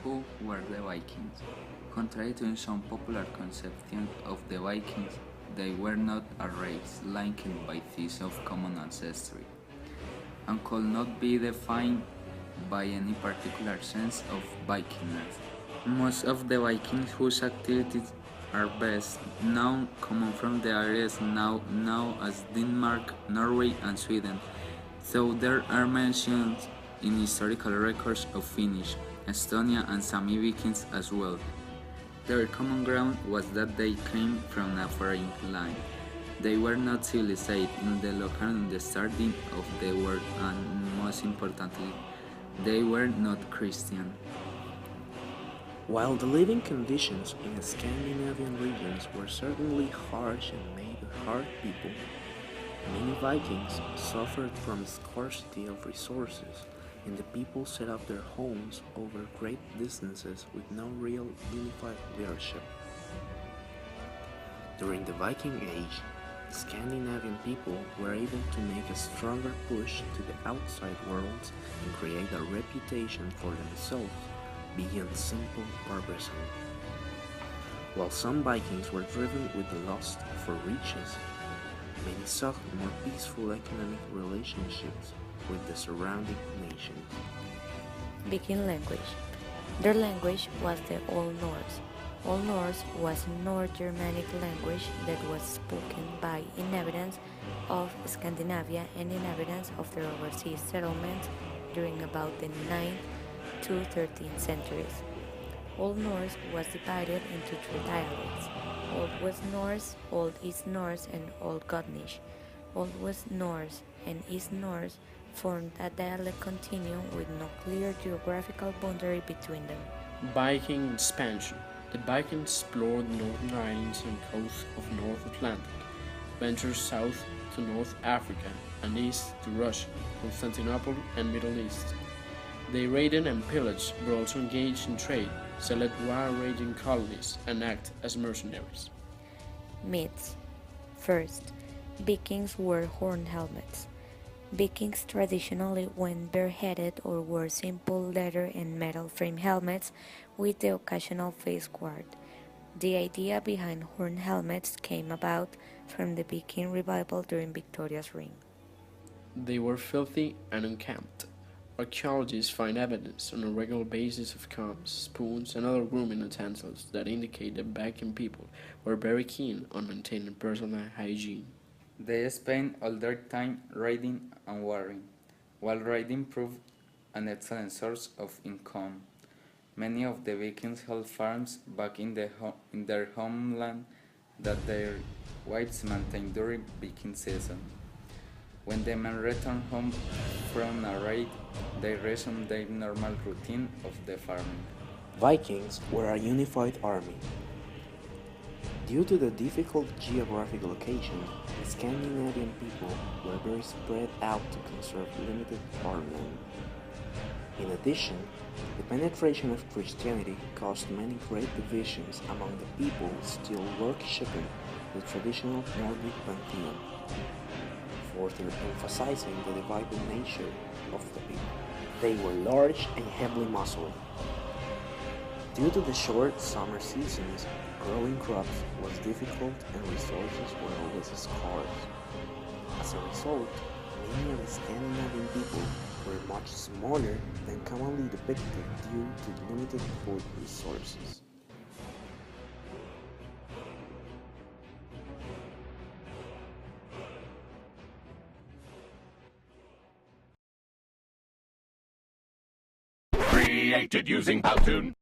Who were the Vikings? Contrary to some popular conception of the Vikings, they were not a race linked by ties of common ancestry, and could not be defined by any particular sense of Vikingness. Most of the Vikings whose activities are best known come from the areas now known as Denmark, Norway, and Sweden, though there are mentions in historical records of Finnish, Estonia, and Sami Vikings as well. Their common ground was that they came from a foreign land. They were not civilized in the local understanding of the word, and most importantly, they were not Christian. While the living conditions in the Scandinavian regions were certainly harsh and made hard people, many Vikings suffered from scarcity of resources, and the people set up their homes over great distances with no real unified leadership. During the Viking Age, the Scandinavian people were able to make a stronger push to the outside world and create a reputation for themselves beyond simple barbarism. While some Vikings were driven with the lust for riches, many sought more peaceful economic relationships with the surrounding nations. Viking language. Their language was the Old Norse. Old Norse was a North Germanic language that was spoken by inhabitants of Scandinavia and inhabitants of the overseas settlements during about the 9th to 13th centuries. Old Norse was divided into three dialects: Old West Norse, Old East Norse, and Old Gothic. Old West Norse and East Norse formed a dialect continuum with no clear geographical boundary between them. Viking expansion. The Vikings explored the northern islands and coast of North Atlantic, ventured south to North Africa and east to Russia, Constantinople, and Middle East. They raided and pillaged, but also engaged in trade, settled wide-ranging colonies, and acted as mercenaries. Myths. First, Vikings wore horn helmets. Vikings traditionally went bareheaded or wore simple leather and metal frame helmets with the occasional face guard. The idea behind horn helmets came about from the Viking revival during Victoria's reign. They were filthy and unkempt. Archaeologists find evidence on a regular basis of combs, spoons, and other grooming utensils that indicate that Viking people were very keen on maintaining personal hygiene. They spent all their time riding and warring, while riding proved an excellent source of income. Many of the Vikings held farms back in their homeland that their wives maintained during Viking season. When the men returned home from a raid, they resumed their normal routine of the farming. Vikings were a unified army. Due to the difficult geographic location, the Scandinavian people were very spread out to conserve limited farmland. In addition, the penetration of Christianity caused many great divisions among the people still worshipping the traditional Nordic pantheon, further emphasizing the divided nature of the people. They were large and heavily muscled. Due to the short summer seasons, growing crops was difficult and resources were always scarce. As a result, many of the Scandinavian people were much smaller than commonly depicted due to limited food resources. Created using Powtoon.